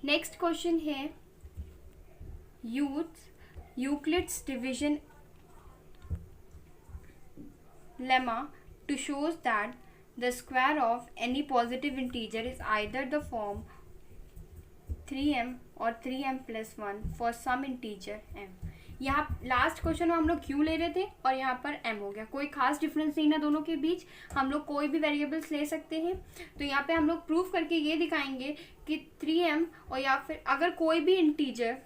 Next question है Euclid's division lemma to shows that the square of any positive integer is either the form 3m or 3m plus 1 for some integer m. यहाँ last question में हम लोग Q ले रहे थे और यहाँ पर m हो गया, कोई खास डिफरेंस नहीं ना दोनों के बीच, हम लोग कोई भी वेरिएबल्स ले सकते हैं। तो यहाँ पे हम लोग प्रूफ करके ये दिखाएंगे कि 3m और या फिर अगर कोई भी इंटीजर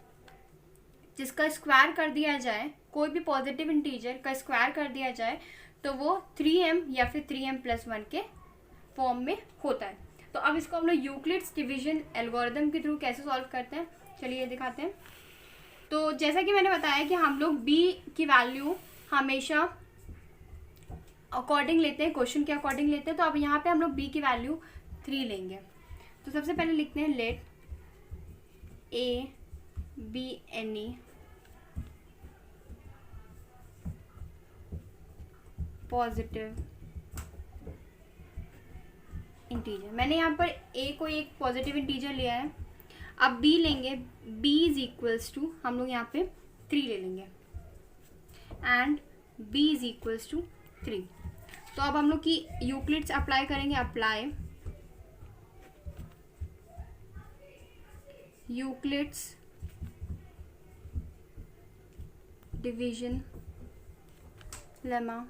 जिसका स्क्वायर कर दिया जाए, कोई भी पॉजिटिव इंटीजर का स्क्वायर कर दिया जाए तो वो 3m या फिर 3m प्लस 1 के फॉर्म में होता है। तो अब इसको हम लोग यूक्लिड्स डिवीजन एल्गोरिथम के थ्रू कैसे सॉल्व करते हैं, चलिए ये दिखाते हैं। तो जैसा कि मैंने बताया कि हम लोग b की वैल्यू हमेशा अकॉर्डिंग लेते हैं, क्वेश्चन के अकॉर्डिंग लेते हैं। तो अब यहाँ पे हम लोग b की वैल्यू 3 लेंगे। तो सबसे पहले लिखते हैं let a b any positive integer. मैंने यहाँ पर a को एक पॉजिटिव इंटीजर लिया है। अब b लेंगे, b इज इक्वल्स टू हम लोग यहाँ पे 3 ले लेंगे and b is equals to 3। तो अब हम लोग की यूक्लिड्स अप्लाई करेंगे, apply Euclid's division lemma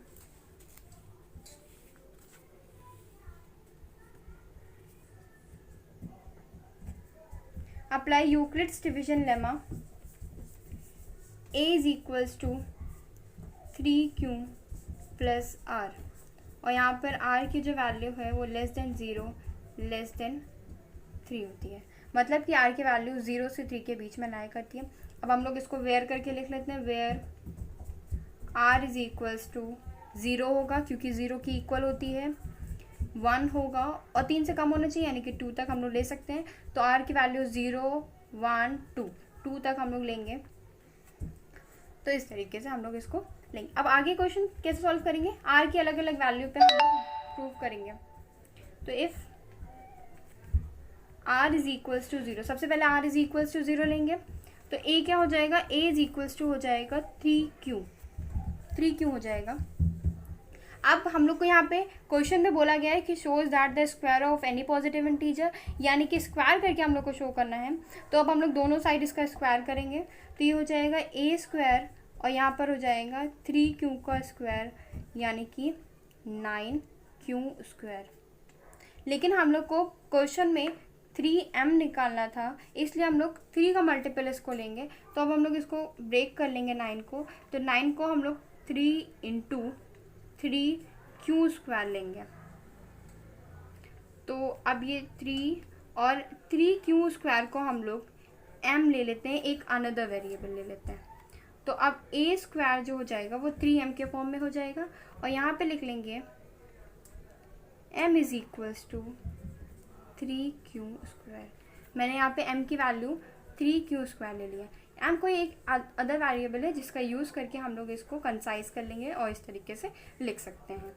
apply Euclid's division lemma a is equals to 3q plus r और यहाँ पर r की जो वैल्यू है वो लेस देन 0 लेस देन 3 होती है, मतलब कि r की वैल्यू 0 से 3 के बीच में लाई करती है। अब हम लोग इसको वेयर करके लिख लेते हैं, where r is equals to 0 होगा क्योंकि 0 की इक्वल होती है, 1 होगा और 3 से कम होना चाहिए यानी कि 2 तक हम लोग ले सकते हैं। तो r की वैल्यू 0 1 2 तक हम लोग लेंगे। तो इस तरीके से हम लोग इसको लेंगे। अब आगे क्वेश्चन कैसे सॉल्व करेंगे, r की अलग अलग वैल्यू पे हम लोग प्रूव करेंगे। तो if r is equals to 0, सबसे पहले r इज इक्वल्स टू 0 लेंगे। तो a क्या हो जाएगा, a इज इक्वल्स टू हो जाएगा 3q हो जाएगा। अब हम लोग को यहाँ पे क्वेश्चन में बोला गया है कि shows that the square of any positive integer, यानी कि स्क्वायर करके हम लोग को शो करना है। तो अब हम लोग दोनों साइड इसका स्क्वायर करेंगे। तो ये हो जाएगा a स्क्वायर और यहाँ पर हो जाएगा 3q का स्क्वायर यानी कि 9q स्क्वायर। लेकिन हम लोग को क्वेश्चन में 3m निकालना था, इसलिए हम लोग 3 का मल्टीपल इसको लेंगे। तो अब हम लोग इसको ब्रेक कर लेंगे 9 को। तो 9 को हम लोग 3 इंटू 3q स्क्वायर लेंगे। तो अब ये 3 और 3q स्क्वायर को हम लोग m ले लेते हैं, एक अनदर वेरिएबल ले लेते हैं। तो अब a स्क्वायर जो हो जाएगा वो 3m के फॉर्म में हो जाएगा और यहाँ पे लिख लेंगे m is equals to 3q square. मैंने यहाँ पे m की वैल्यू 3q स्क्वायर ले लिया। m कोई एक अदर वेरिएबल है जिसका यूज़ करके हम लोग इसको कंसाइज कर लेंगे और इस तरीके से लिख सकते हैं।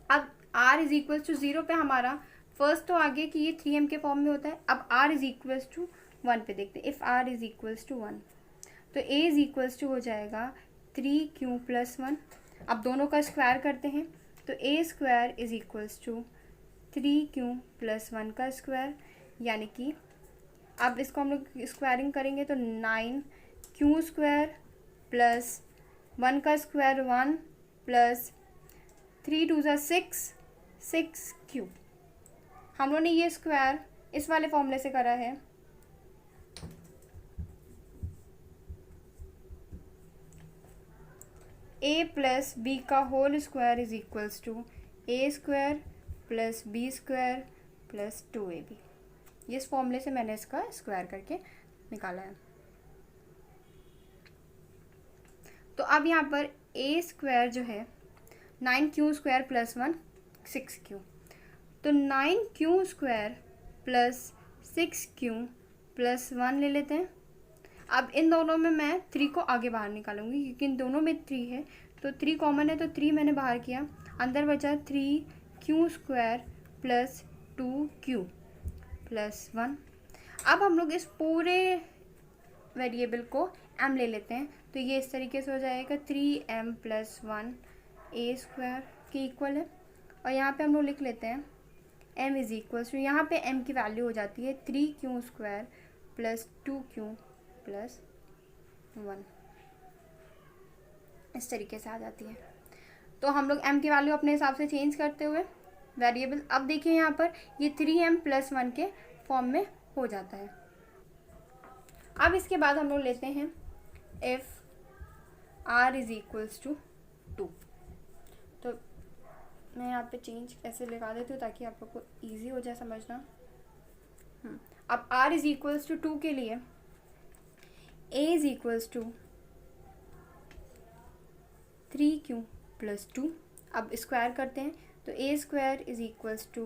अब r इज इक्वल्स टू 0 पे हमारा फर्स्ट तो आगे कि ये 3m के फॉर्म में होता है। अब r इज इक्वल्स टू 1 पे देखते हैं। If r is equals to 1 तो a इज इक्वल्स टू हो जाएगा 3q प्लस 1। अब दोनों का स्क्वायर करते हैं। तो a square is equals to 3q plus 1 का स्क्वायर यानी कि अब इसको हम लोग स्क्वायरिंग करेंगे तो 9q स्क्वायर प्लस 1 का स्क्वायर 1 प्लस 3 2 6q। हम लोगों ने ये स्क्वायर इस वाले फॉर्मूले से करा है। a प्लस बी का whole square is equals to a square plus B square plus 2ab। इस फॉर्मूले से मैंने इसका स्क्वायर करके निकाला है। तो अब यहाँ पर a स्क्वायर जो है 9q स्क्वायर प्लस 1 6q, तो 9q square plus 6q plus 1 ले लेते हैं। अब इन दोनों में मैं 3 को आगे बाहर निकालूंगी क्योंकि इन दोनों में 3 है। तो 3 कॉमन है तो 3 मैंने बाहर किया, अंदर बचा 3q square plus 2q plus 1। अब हम लोग इस पूरे वेरिएबल को m ले लेते हैं, तो ये इस तरीके से हो जाएगा 3m + 1 a² के इक्वल है। और यहाँ पे हम लोग लिख लेते हैं m इज़ इक्वल टू, यहाँ पे m की वैल्यू हो जाती है 3q² + 2q + 1, इस तरीके से आ जाती है। तो हम लोग m की वैल्यू अपने हिसाब से चेंज करते हुए वेरिएबल, अब देखिए यहाँ पर ये 3m + 1 के फॉर्म में हो जाता है। अब इसके बाद हम लोग लेते हैं if r is equals to 2, तो मैं यहाँ पे चेंज ऐसे लगा देती हूँ ताकि आप लोग को ईजी हो जाए समझना। अब r इज़ इक्वल्स टू 2 के लिए a is equals to 3q + 2, अब स्क्वायर करते हैं तो a² is equals to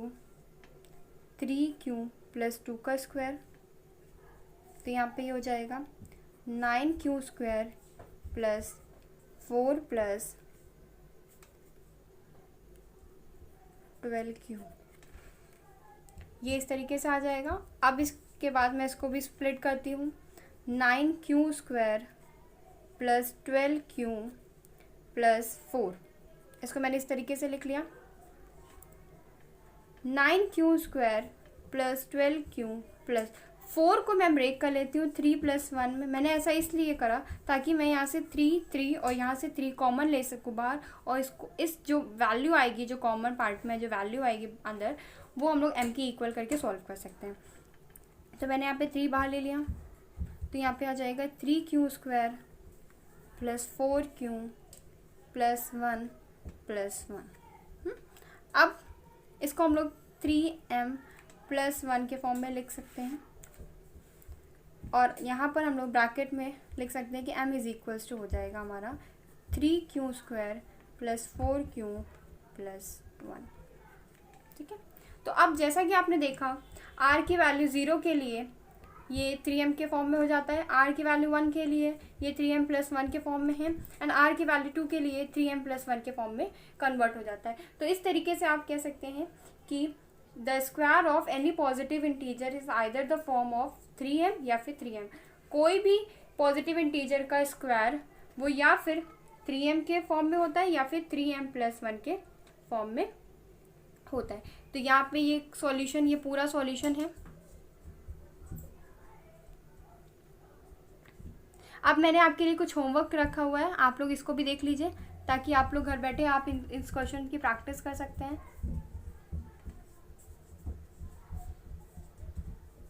3q + 2 का स्क्वायर, तो यहाँ पे ये हो जाएगा 9q² + 4 + 12q, ये इस तरीके से आ जाएगा। अब इसके बाद मैं इसको भी स्प्लिट करती हूँ, 9q² + 12q + 4, इसको मैंने इस तरीके से लिख लिया। 9q² + 12q + 4 को मैं ब्रेक कर लेती हूँ 3 + 1 में। मैंने ऐसा इसलिए करा ताकि मैं यहाँ से 3 और यहाँ से 3 कॉमन ले सकूँ बाहर, और इसको इस जो वैल्यू आएगी, जो कॉमन पार्ट में जो वैल्यू आएगी अंदर, वो हम लोग m की इक्वल करके सॉल्व कर सकते हैं। तो मैंने यहाँ पे 3 बाहर ले लिया, तो यहाँ पे आ जाएगा 3q² + 4q + 1 + 1। अब इसको हम लोग 3m + 1 के फॉर्म में लिख सकते हैं, और यहाँ पर हम लोग ब्रैकेट में लिख सकते हैं कि m इज़ इक्वल्स टू हो जाएगा हमारा 3q² + 4q + 1। ठीक है, तो अब जैसा कि आपने देखा r की वैल्यू 0 के लिए ये 3m के फॉर्म में हो जाता है, r की वैल्यू 1 के लिए ये 3m + 1 के फॉर्म में है, एंड r की वैल्यू 2 के लिए 3m + 1 के फॉर्म में कन्वर्ट हो जाता है। तो इस तरीके से आप कह सकते हैं कि the square of any positive integer is either the form of 3m या फिर 3m। कोई भी पॉजिटिव इंटीजर का स्क्वायर वो या फिर 3m के फॉर्म में होता है या फिर 3m + 1 के फॉर्म में होता है। तो यहाँ पे ये सॉल्यूशन, ये पूरा सॉल्यूशन है। अब मैंने आपके लिए कुछ होमवर्क रखा हुआ है, आप लोग इसको भी देख लीजिए ताकि आप लोग घर बैठे आप इस क्वेश्चन की प्रैक्टिस कर सकते हैं।